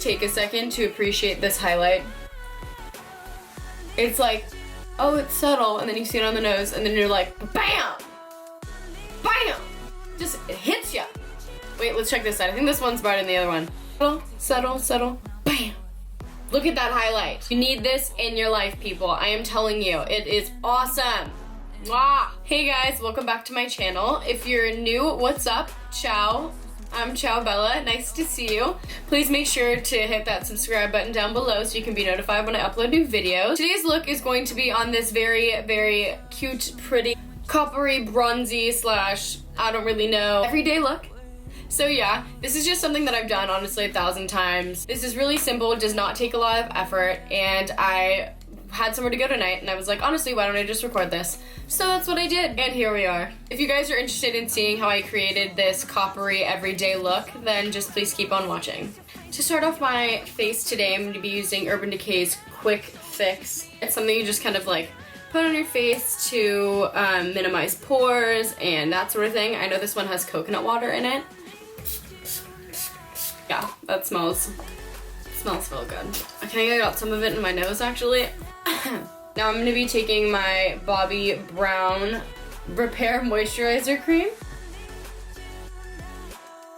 take a second to appreciate this highlight. It's like, oh, it's subtle, and then you see it on the nose, and then you're like, BAM! BAM! Just, it hits ya. Wait, let's check this out. I think this one's better than the other one. Subtle, subtle, subtle, BAM! Look at that highlight. You need this in your life, people. I am telling you, it is awesome. Mwah! Hey guys, welcome back to my channel. If you're new, what's up? Ciao. I'm Ciao Bella, nice to see you. Please make sure to hit that subscribe button down below so you can be notified when I upload new videos. Today's look is going to be on this very, very cute, pretty, coppery, bronzy slash, I don't really know, everyday look. So yeah, this is just something that I've done honestly 1,000 times. This is really simple, does not take a lot of effort, and I had somewhere to go tonight and I was like, honestly, why don't I just record this? So that's what I did, and here we are. If you guys are interested in seeing how I created this coppery everyday look, then just please keep on watching. To start off my face today, I'm going to be using Urban Decay's Quick Fix. It's something you just kind of like put on your face to minimize pores and that sort of thing. I know this one has coconut water in it. Yeah, that smells so good. I think I got some of it in my nose actually. Now I'm going to be taking my Bobbi Brown Repair Moisturizer Cream.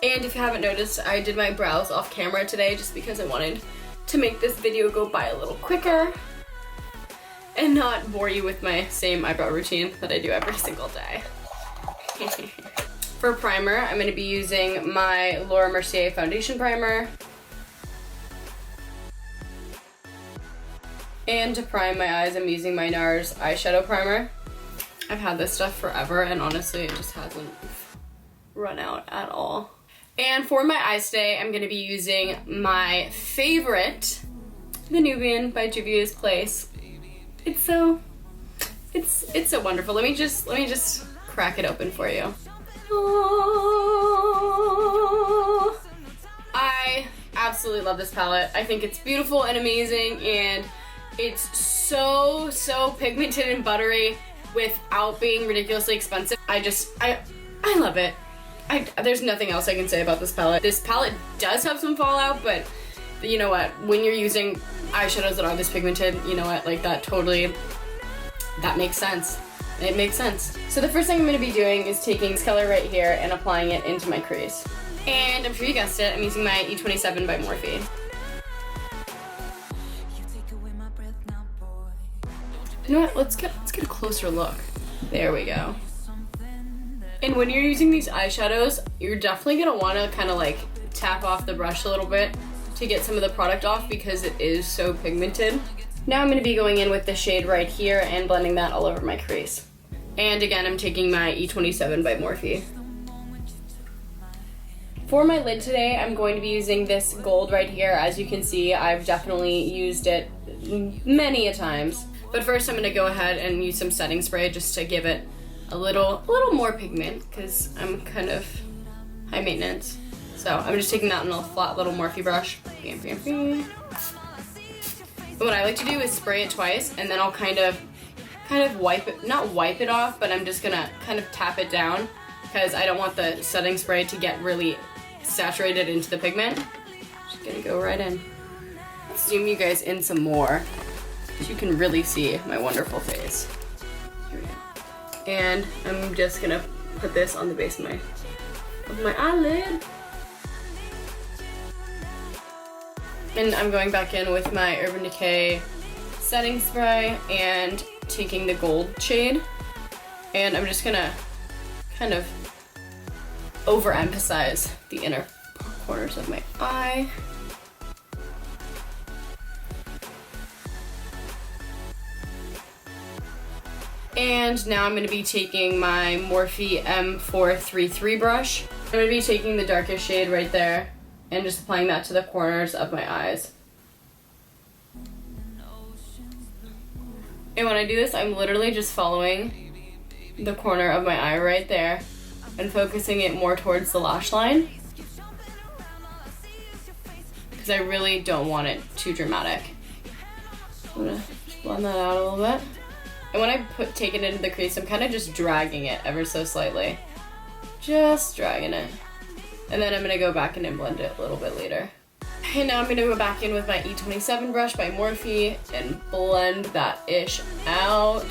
And if you haven't noticed, I did my brows off camera today just because I wanted to make this video go by a little quicker and not bore you with my same eyebrow routine that I do every single day. For primer, I'm going to be using my Mercier Foundation Primer. And to prime my eyes, I'm using my Nars Eyeshadow Primer. I've had this stuff forever, and honestly, it just hasn't run out at all. And for my eyes today, I'm gonna be using my favorite, the Nubian by Juvias Palace. It's so wonderful. Let me just crack it open for you. Oh, I absolutely love this palette. I think it's beautiful and amazing, and it's so pigmented and buttery without being ridiculously expensive. I love it. There's nothing else I can say about this palette. This palette does have some fallout, but you know what? When you're using eyeshadows that are this pigmented, you know what? Like that makes sense. It makes sense. So the first thing I'm going to be doing is taking this color right here and applying it into my crease. And I'm sure you guessed it, I'm using my E27 by Morphe. You know what, let's get a closer look. There we go. And when you're using these eyeshadows, you're definitely gonna wanna kinda like tap off the brush a little bit to get some of the product off because it is so pigmented. Now I'm gonna be going in with the shade right here and blending that all over my crease. And again, I'm taking my E27 by Morphe. For my lid today, I'm going to be using this gold right here. As you can see, I've definitely used it many a times. But first I'm gonna go ahead and use some setting spray just to give it a little more pigment because I'm kind of high maintenance. So I'm just taking that on a flat little Morphe brush. Bam, bam, bam. But what I like to do is spray it twice and then I'll kind of wipe it, not wipe it off, but I'm just gonna kind of tap it down because I don't want the setting spray to get really saturated into the pigment. Just gonna go right in. Let's zoom you guys in some more so you can really see my wonderful face. Here we go. And I'm just gonna put this on the base of my eyelid. And I'm going back in with my Urban Decay setting spray and taking the gold shade. And I'm just gonna kind of overemphasize the inner corners of my eye. And now I'm going to be taking my Morphe M433 brush. I'm going to be taking the darkest shade right there and just applying that to the corners of my eyes. And when I do this, I'm literally just following the corner of my eye right there and focusing it more towards the lash line because I really don't want it too dramatic. I'm going to just blend that out a little bit. And when I take it into the crease, I'm kind of just dragging it ever so slightly. Just dragging it. And then I'm going to go back in and blend it a little bit later. Okay, now I'm gonna go back in with my E27 brush by Morphe and blend that ish out.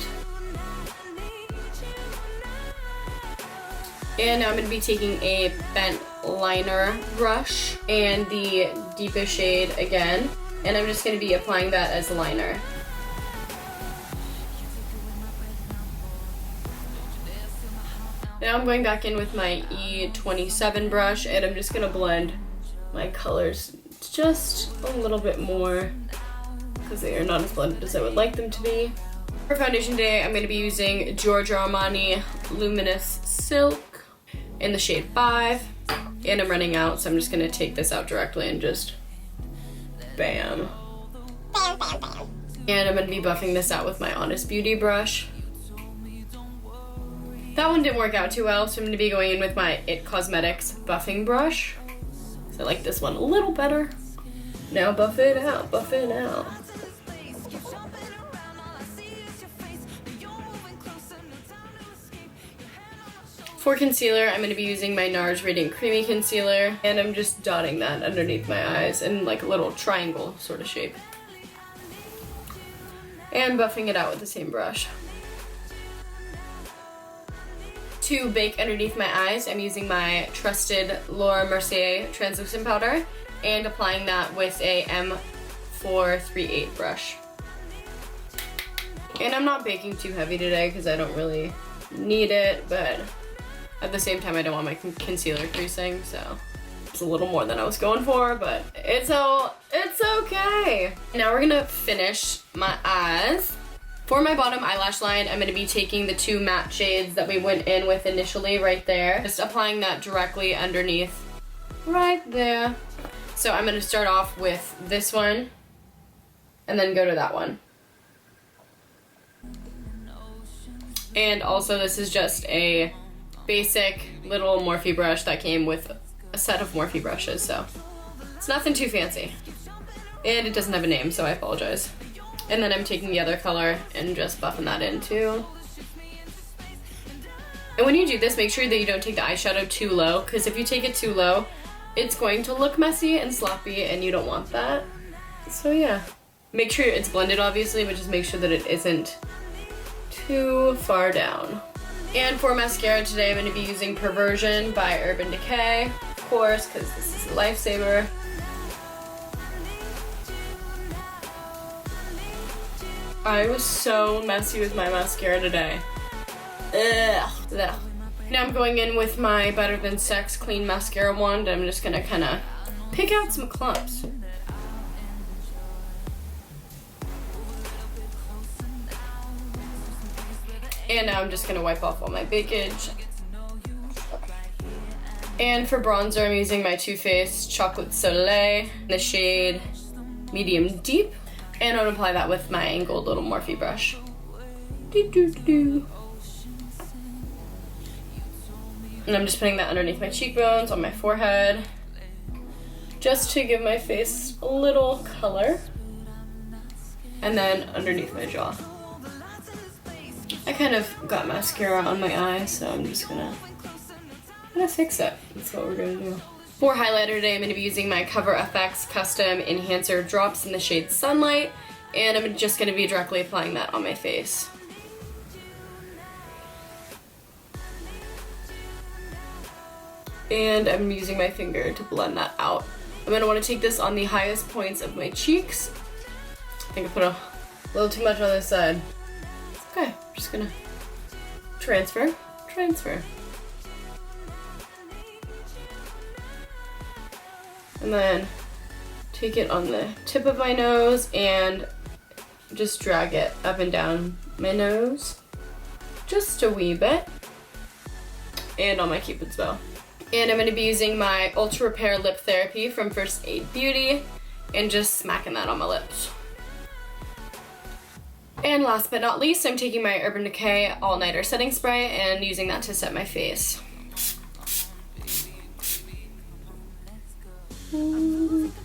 And now I'm gonna be taking a bent liner brush and the deepest shade again, and I'm just gonna be applying that as a liner. Now I'm going back in with my E27 brush, and I'm just gonna blend my colors just a little bit more because they are not as blended as I would like them to be. For foundation today, I'm gonna be using Giorgio Armani Luminous Silk in the shade 5, and I'm running out, so I'm just gonna take this out directly and just bam. Bam, bam, bam. And I'm gonna be buffing this out with my Honest Beauty brush. That one didn't work out too well, so I'm gonna be going in with my It Cosmetics buffing brush. So I like this one a little better. Now buff it out, buff it out. For concealer, I'm going to be using my Nars Radiant Creamy Concealer, and I'm just dotting that underneath my eyes in like a little triangle sort of shape. And buffing it out with the same brush. To bake underneath my eyes, I'm using my trusted Laura Mercier translucent powder and applying that with a M438 brush. And I'm not baking too heavy today because I don't really need it, but at the same time, I don't want my concealer creasing, so it's a little more than I was going for, but it's okay. Now we're gonna finish my eyes. For my bottom eyelash line, I'm gonna be taking the 2 matte shades that we went in with initially right there, just applying that directly underneath right there. So I'm gonna start off with this one and then go to that one. And also this is just a basic little Morphe brush that came with a set of Morphe brushes, so it's nothing too fancy. And it doesn't have a name, so I apologize. And then I'm taking the other color and just buffing that in too. And when you do this, make sure that you don't take the eyeshadow too low, because if you take it too low, it's going to look messy and sloppy, and you don't want that. So yeah. Make sure it's blended, obviously, but just make sure that it isn't too far down. And for mascara today, I'm going to be using Perversion by Urban Decay, of course, because this is a lifesaver. I was so messy with my mascara today. Ugh. Ugh. Now I'm going in with my Better Than Sex Clean Mascara wand. I'm just going to kind of pick out some clumps. And now I'm just gonna wipe off all my bakage. And for bronzer, I'm using my Too Faced Chocolate Soleil in the shade Medium Deep. And I'm gonna apply that with my angled little Morphe brush. And I'm just putting that underneath my cheekbones, on my forehead, just to give my face a little color. And then underneath my jaw. I kind of got mascara on my eye, so I'm just gonna fix it. That's what we're gonna do. For highlighter today, I'm gonna be using my Cover FX Custom Enhancer Drops in the shade Sunlight, and I'm just gonna be directly applying that on my face. And I'm using my finger to blend that out. I'm gonna wanna take this on the highest points of my cheeks. I think I put a little too much on this side. Okay, I'm just gonna transfer. And then take it on the tip of my nose and just drag it up and down my nose. Just a wee bit. And on my Cupid's bow. And I'm gonna be using my Ultra Repair Lip Therapy from First Aid Beauty and just smacking that on my lips. And last but not least, I'm taking my Urban Decay All Nighter Setting Spray and using that to set my face.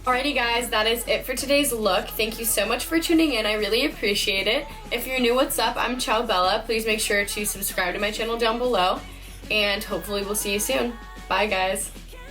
Alrighty guys, that is it for today's look. Thank you so much for tuning in. I really appreciate it. If you're new, what's up? I'm Ciao Bella. Please make sure to subscribe to my channel down below, and hopefully we'll see you soon. Bye guys.